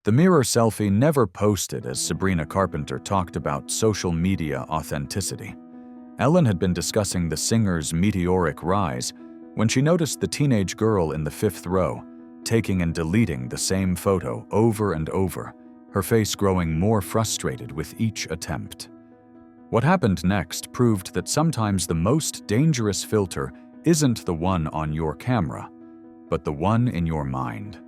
The mirror selfie never posted as Sabrina Carpenter talked about social media authenticity. Ellen had been discussing the singer's meteoric rise when she noticed the teenage girl in the fifth row, taking and deleting the same photo over and over, her face growing more frustrated with each attempt. What happened next proved that sometimes the most dangerous filter isn't the one on your camera, but the one in your mind.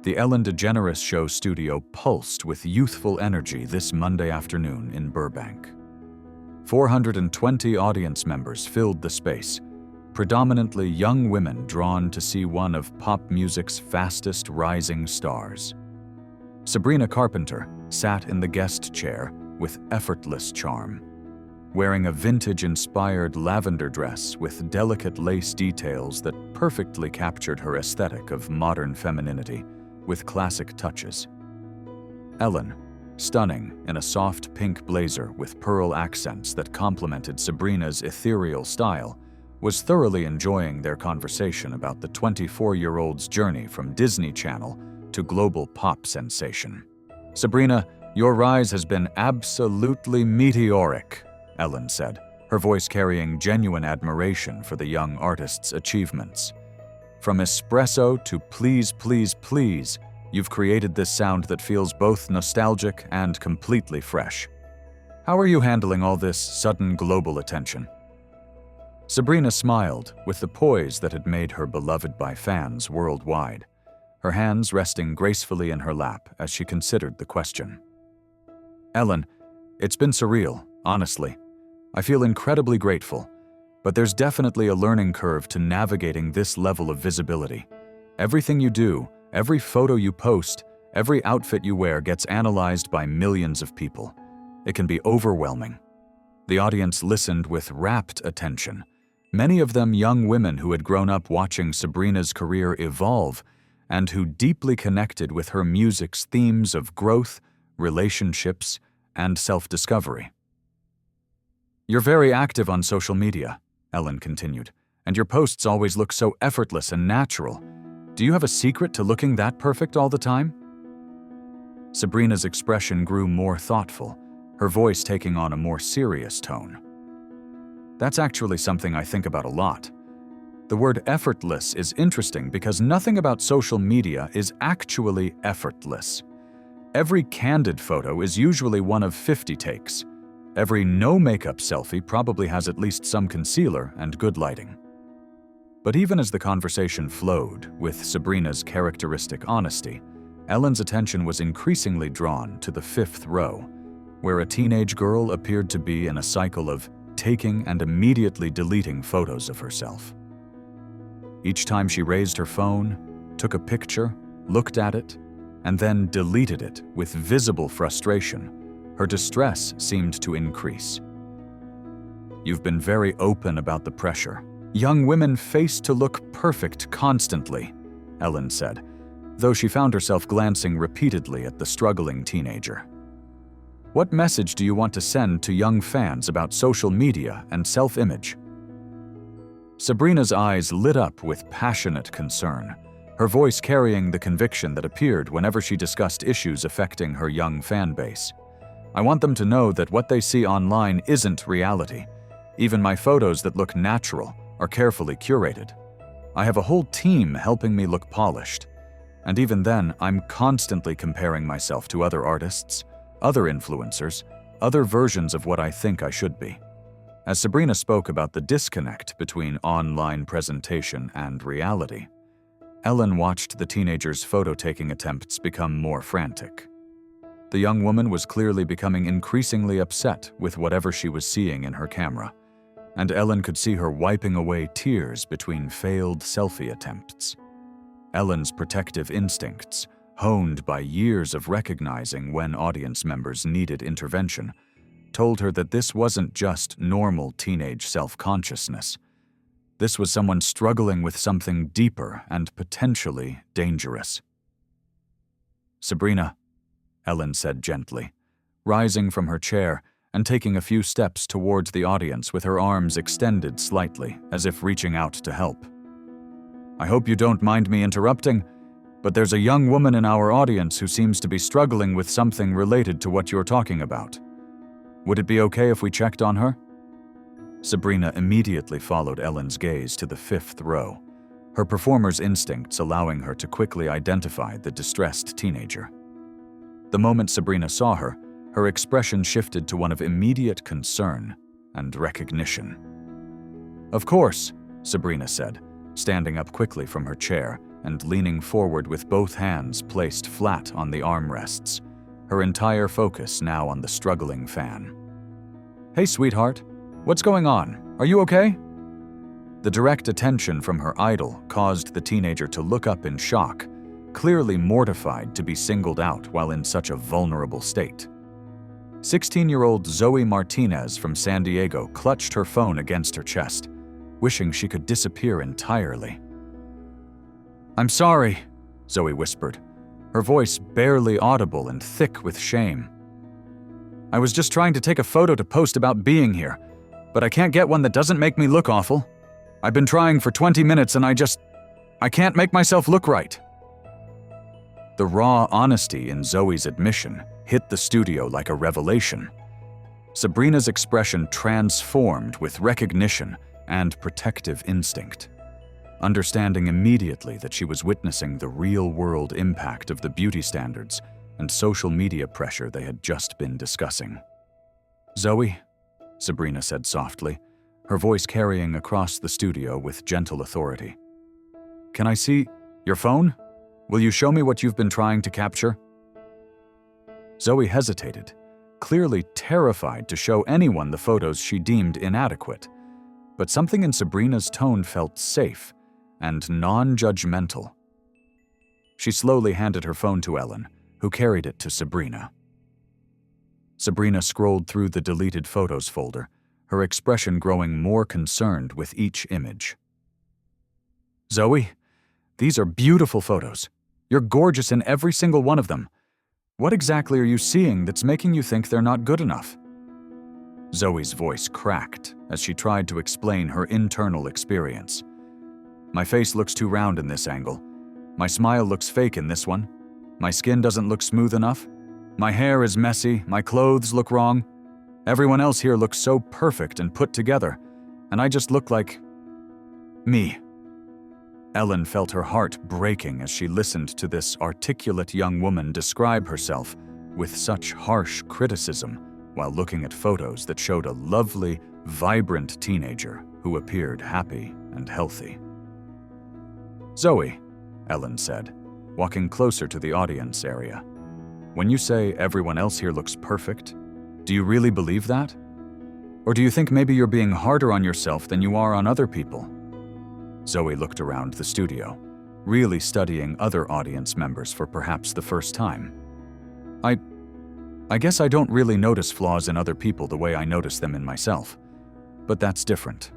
The Ellen DeGeneres Show studio pulsed with youthful energy this Monday afternoon in Burbank. 420 audience members filled the space, predominantly young women drawn to see one of pop music's fastest rising stars. Sabrina Carpenter sat in the guest chair with effortless charm, wearing a vintage-inspired lavender dress with delicate lace details that perfectly captured her aesthetic of modern femininity with classic touches. Ellen, stunning in a soft pink blazer with pearl accents that complemented Sabrina's ethereal style, was thoroughly enjoying their conversation about the 24-year-old's journey from Disney Channel to global pop sensation. "Sabrina, your rise has been absolutely meteoric," Ellen said, her voice carrying genuine admiration for the young artist's achievements. "From espresso to please, please, please, you've created this sound that feels both nostalgic and completely fresh. How are you handling all this sudden global attention?" Sabrina smiled with the poise that had made her beloved by fans worldwide, her hands resting gracefully in her lap as she considered the question. "Ellen, it's been surreal, honestly. I feel incredibly grateful, but there's definitely a learning curve to navigating this level of visibility. Everything you do, every photo you post, every outfit you wear gets analyzed by millions of people. It can be overwhelming." The audience listened with rapt attention, many of them young women who had grown up watching Sabrina's career evolve and who deeply connected with her music's themes of growth, relationships, and self-discovery. "You're very active on social media," Ellen continued, "and your posts always look so effortless and natural. Do you have a secret to looking that perfect all the time?" Sabrina's expression grew more thoughtful, her voice taking on a more serious tone. "That's actually something I think about a lot. The word effortless is interesting because nothing about social media is actually effortless. Every candid photo is usually one of 50 takes. Every no-makeup selfie probably has at least some concealer and good lighting." But even as the conversation flowed with Sabrina's characteristic honesty, Ellen's attention was increasingly drawn to the fifth row, where a teenage girl appeared to be in a cycle of taking and immediately deleting photos of herself. Each time she raised her phone, took a picture, looked at it, and then deleted it with visible frustration, her distress seemed to increase. "You've been very open about the pressure. Young women face to look perfect constantly," Ellen said, though she found herself glancing repeatedly at the struggling teenager. "What message do you want to send to young fans about social media and self-image?" Sabrina's eyes lit up with passionate concern, her voice carrying the conviction that appeared whenever she discussed issues affecting her young fan base. "I want them to know that what they see online isn't reality. Even my photos that look natural are carefully curated. I have a whole team helping me look polished. And even then, I'm constantly comparing myself to other artists, other influencers, other versions of what I think I should be." As Sabrina spoke about the disconnect between online presentation and reality, Ellen watched the teenager's photo-taking attempts become more frantic. The young woman was clearly becoming increasingly upset with whatever she was seeing in her camera, and Ellen could see her wiping away tears between failed selfie attempts. Ellen's protective instincts, honed by years of recognizing when audience members needed intervention, told her that this wasn't just normal teenage self-consciousness. This was someone struggling with something deeper and potentially dangerous. "Sabrina," Ellen said gently, rising from her chair and taking a few steps towards the audience with her arms extended slightly, as if reaching out to help. "I hope you don't mind me interrupting. but there's a young woman in our audience who seems to be struggling with something related to what you're talking about. Would it be okay if we checked on her?" Sabrina immediately followed Ellen's gaze to the 5th row, her performer's instincts allowing her to quickly identify the distressed teenager. The moment Sabrina saw her, her expression shifted to one of immediate concern and recognition. "Of course," Sabrina said, standing up quickly from her chair and leaning forward with both hands placed flat on the armrests, her entire focus now on the struggling fan. "Hey, sweetheart, what's going on? Are you okay?" The direct attention from her idol caused the teenager to look up in shock, clearly mortified to be singled out while in such a vulnerable state. 16-year-old Zoe Martinez from San Diego clutched her phone against her chest, wishing she could disappear entirely. "I'm sorry," Zoe whispered, her voice barely audible and thick with shame. "I was just trying to take a photo to post about being here, but I can't get one that doesn't make me look awful. I've been trying for 20 minutes and I can't make myself look right." The raw honesty in Zoe's admission hit the studio like a revelation. Sabrina's expression transformed with recognition and protective instinct, understanding immediately that she was witnessing the real-world impact of the beauty standards and social media pressure they had just been discussing. "Zoe," Sabrina said softly, her voice carrying across the studio with gentle authority. "Can I see your phone? Will you show me what you've been trying to capture?" Zoe hesitated, clearly terrified to show anyone the photos she deemed inadequate, but something in Sabrina's tone felt safe and non-judgmental. She slowly handed her phone to Ellen, who carried it to Sabrina. Sabrina scrolled through the deleted photos folder, her expression growing more concerned with each image. "Zoe, these are beautiful photos. You're gorgeous in every single one of them. What exactly are you seeing that's making you think they're not good enough?" Zoe's voice cracked as she tried to explain her internal experience. "My face looks too round in this angle. My smile looks fake in this one. My skin doesn't look smooth enough. My hair is messy. My clothes look wrong. Everyone else here looks so perfect and put together, and I just look like me." Ellen felt her heart breaking as she listened to this articulate young woman describe herself with such harsh criticism while looking at photos that showed a lovely, vibrant teenager who appeared happy and healthy. "Zoe," Ellen said, walking closer to the audience area, "when you say everyone else here looks perfect, do you really believe that? Or do you think maybe you're being harder on yourself than you are on other people?" Zoe looked around the studio, really studying other audience members for perhaps the first time. I guess I don't really notice flaws in other people the way I notice them in myself, but that's different."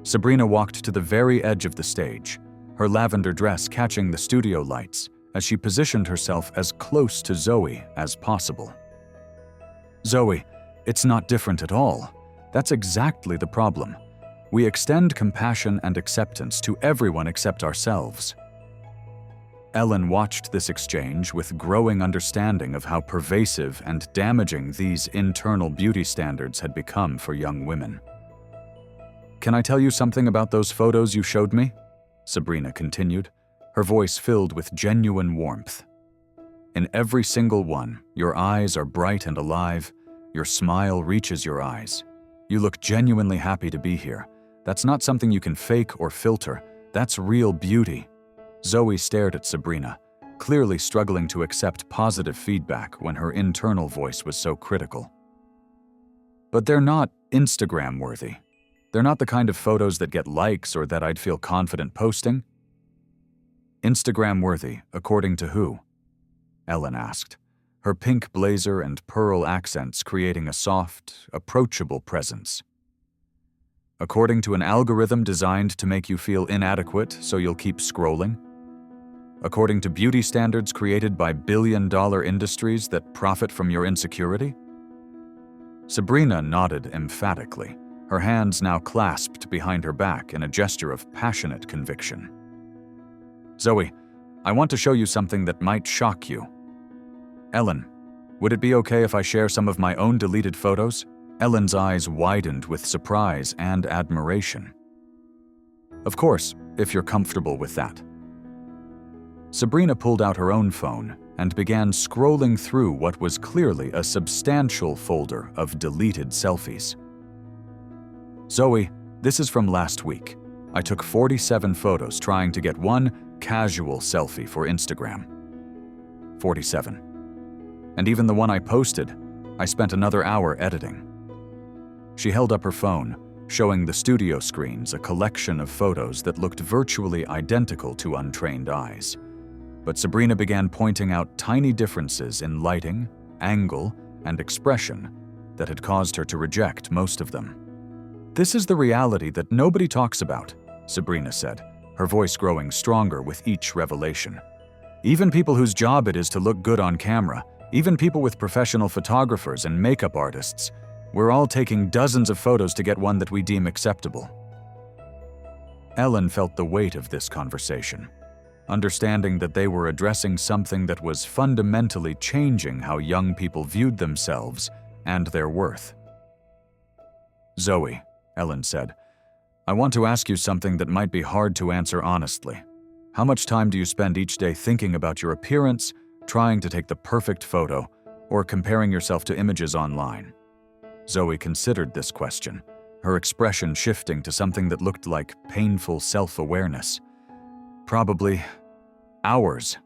Sabrina walked to the very edge of the stage, her lavender dress catching the studio lights as she positioned herself as close to Zoe as possible. "Zoe, it's not different at all. That's exactly the problem. We extend compassion and acceptance to everyone except ourselves." Ellen watched this exchange with growing understanding of how pervasive and damaging these internal beauty standards had become for young women. "Can I tell you something about those photos you showed me?" Sabrina continued, her voice filled with genuine warmth. "In every single one, your eyes are bright and alive, your smile reaches your eyes. You look genuinely happy to be here. That's not something you can fake or filter. That's real beauty." Zoe stared at Sabrina, clearly struggling to accept positive feedback when her internal voice was so critical. "But they're not Instagram-worthy. They're not the kind of photos that get likes or that I'd feel confident posting." "Instagram-worthy, according to who?" Ellen asked, her pink blazer and pearl accents creating a soft, approachable presence. "According to an algorithm designed to make you feel inadequate so you'll keep scrolling? According to beauty standards created by billion-dollar industries that profit from your insecurity?" Sabrina nodded emphatically, her hands now clasped behind her back in a gesture of passionate conviction. "Zoe, I want to show you something that might shock you. Ellen, would it be okay if I share some of my own deleted photos? Ellen's eyes widened with surprise and admiration. Of course, if you're comfortable with that. Sabrina pulled out her own phone and began scrolling through what was clearly a substantial folder of deleted selfies. Zoe, this is from last week. I took 47 photos trying to get one casual selfie for Instagram. 47. And even the one I posted, I spent another hour editing. She held up her phone, showing the studio screens a collection of photos that looked virtually identical to untrained eyes. But Sabrina began pointing out tiny differences in lighting, angle, and expression that had caused her to reject most of them. This is the reality that nobody talks about, Sabrina said, her voice growing stronger with each revelation. Even people whose job it is to look good on camera, even people with professional photographers and makeup artists, we're all taking dozens of photos to get one that we deem acceptable. Ellen felt the weight of this conversation, understanding that they were addressing something that was fundamentally changing how young people viewed themselves and their worth. Zoe, Ellen said, I want to ask you something that might be hard to answer honestly. How much time do you spend each day thinking about your appearance, trying to take the perfect photo, or comparing yourself to images online? Zoe considered this question, her expression shifting to something that looked like painful self-awareness. Probably hours.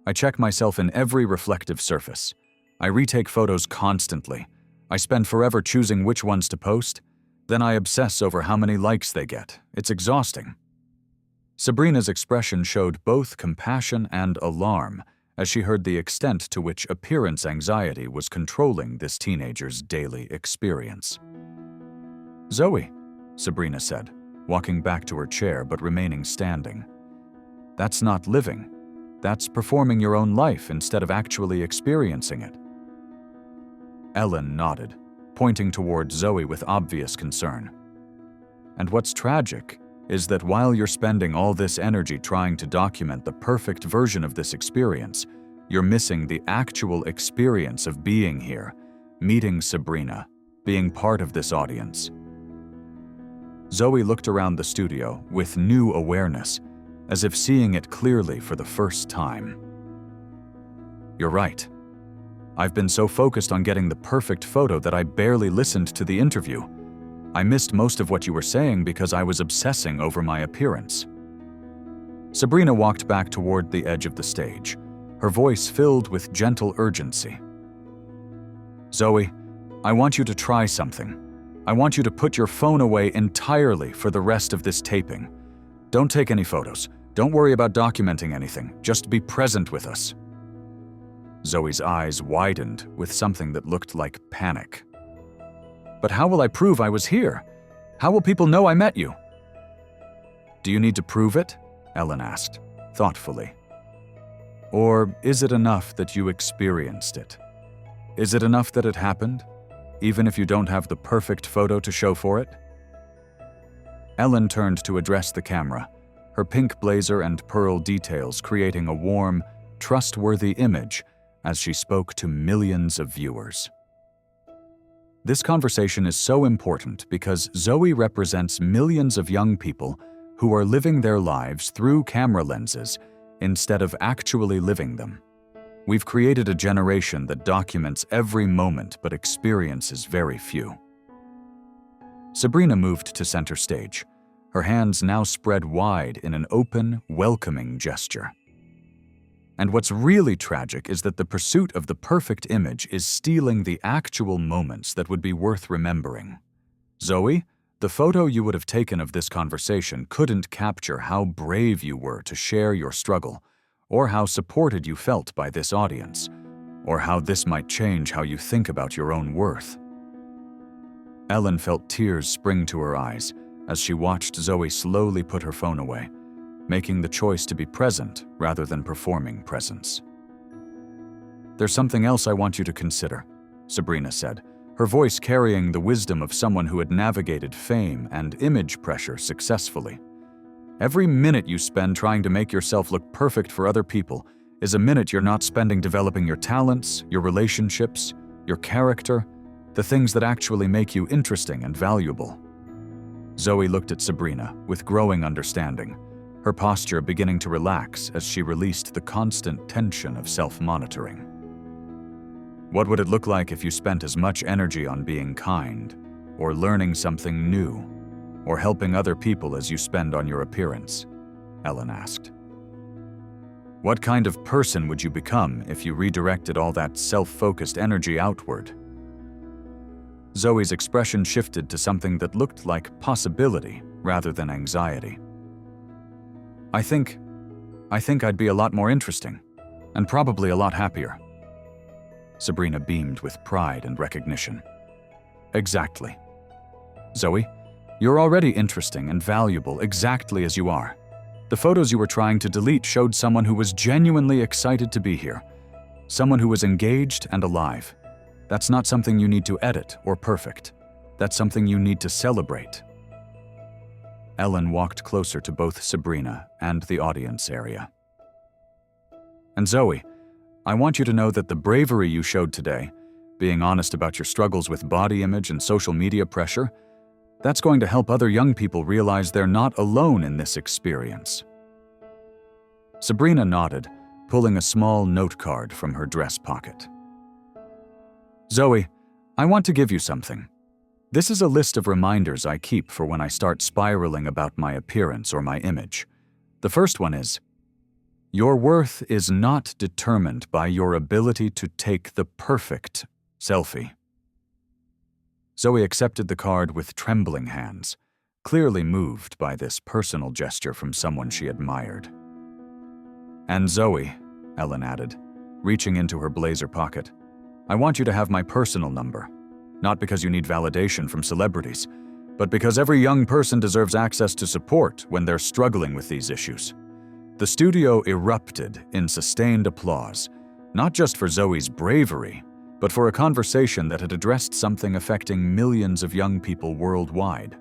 I check myself in every reflective surface. I retake photos constantly. I spend forever choosing which ones to post. Then I obsess over how many likes they get. It's exhausting. Sabrina's expression showed both compassion and alarm as she heard the extent to which appearance anxiety was controlling this teenager's daily experience. Zoe, Sabrina said, walking back to her chair but remaining standing. That's not living. That's performing your own life instead of actually experiencing it. Ellen nodded, pointing toward Zoe with obvious concern. And what's tragic is that while you're spending all this energy trying to document the perfect version of this experience, you're missing the actual experience of being here, meeting Sabrina, being part of this audience. Zoe looked around the studio with new awareness, as if seeing it clearly for the first time. You're right. I've been so focused on getting the perfect photo that I barely listened to the interview. I missed most of what you were saying because I was obsessing over my appearance. Sabrina walked back toward the edge of the stage, her voice filled with gentle urgency. Zoe, I want you to try something. I want you to put your phone away entirely for the rest of this taping. Don't take any photos. Don't worry about documenting anything. Just be present with us. Zoe's eyes widened with something that looked like panic. But how will I prove I was here? How will people know I met you? Do you need to prove it? Ellen asked, thoughtfully. Or is it enough that you experienced it? Is it enough that it happened, even if you don't have the perfect photo to show for it? Ellen turned to address the camera, her pink blazer and pearl details creating a warm, trustworthy image as she spoke to millions of viewers. This conversation is so important because Zoe represents millions of young people who are living their lives through camera lenses instead of actually living them. We've created a generation that documents every moment but experiences very few. Sabrina moved to center stage, her hands now spread wide in an open, welcoming gesture. And what's really tragic is that the pursuit of the perfect image is stealing the actual moments that would be worth remembering. Zoe, the photo you would have taken of this conversation couldn't capture how brave you were to share your struggle, or how supported you felt by this audience, or how this might change how you think about your own worth. Ellen felt tears spring to her eyes as she watched Zoe slowly put her phone away, making the choice to be present rather than performing presence. There's something else I want you to consider, Sabrina said, her voice carrying the wisdom of someone who had navigated fame and image pressure successfully. Every minute you spend trying to make yourself look perfect for other people is a minute you're not spending developing your talents, your relationships, your character, the things that actually make you interesting and valuable. Zoe looked at Sabrina with growing understanding, her posture beginning to relax as she released the constant tension of self-monitoring. What would it look like if you spent as much energy on being kind, or learning something new, or helping other people as you spend on your appearance? Ellen asked. What kind of person would you become if you redirected all that self-focused energy outward? Zoe's expression shifted to something that looked like possibility rather than anxiety. I think I'd be a lot more interesting, and probably a lot happier. Sabrina beamed with pride and recognition. Exactly. Zoe, you're already interesting and valuable exactly as you are. The photos you were trying to delete showed someone who was genuinely excited to be here, someone who was engaged and alive. That's not something you need to edit or perfect. That's something you need to celebrate. Ellen walked closer to both Sabrina and the audience area. And Zoe, I want you to know that the bravery you showed today, being honest about your struggles with body image and social media pressure, that's going to help other young people realize they're not alone in this experience. Sabrina nodded, pulling a small note card from her dress pocket. Zoe, I want to give you something. This is a list of reminders I keep for when I start spiraling about my appearance or my image. The first one is, your worth is not determined by your ability to take the perfect selfie. Zoe accepted the card with trembling hands, clearly moved by this personal gesture from someone she admired. And Zoe, Ellen added, reaching into her blazer pocket, I want you to have my personal number, not because you need validation from celebrities, but because every young person deserves access to support when they're struggling with these issues. The studio erupted in sustained applause, not just for Zoe's bravery, but for a conversation that had addressed something affecting millions of young people worldwide.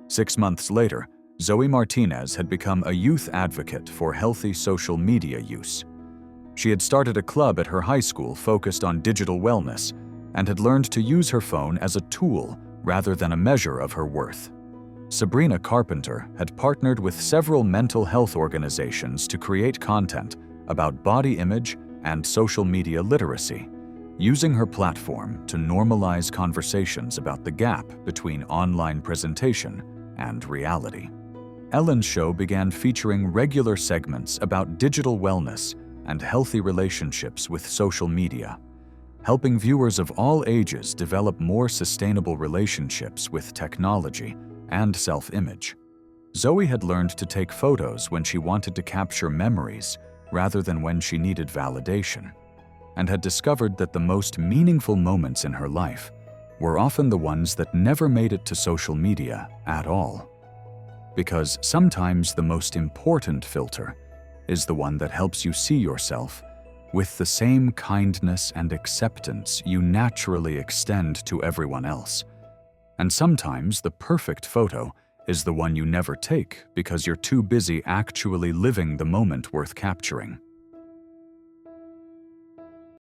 6 months later, Zoe Martinez had become a youth advocate for healthy social media use. She had started a club at her high school focused on digital wellness and had learned to use her phone as a tool rather than a measure of her worth. Sabrina Carpenter had partnered with several mental health organizations to create content about body image and social media literacy, using her platform to normalize conversations about the gap between online presentation and reality. Ellen's show began featuring regular segments about digital wellness and healthy relationships with social media, helping viewers of all ages develop more sustainable relationships with technology and self-image. Zoe had learned to take photos when she wanted to capture memories rather than when she needed validation, and had discovered that the most meaningful moments in her life were often the ones that never made it to social media at all. Because sometimes the most important filter is the one that helps you see yourself with the same kindness and acceptance you naturally extend to everyone else. And sometimes the perfect photo is the one you never take because you're too busy actually living the moment worth capturing.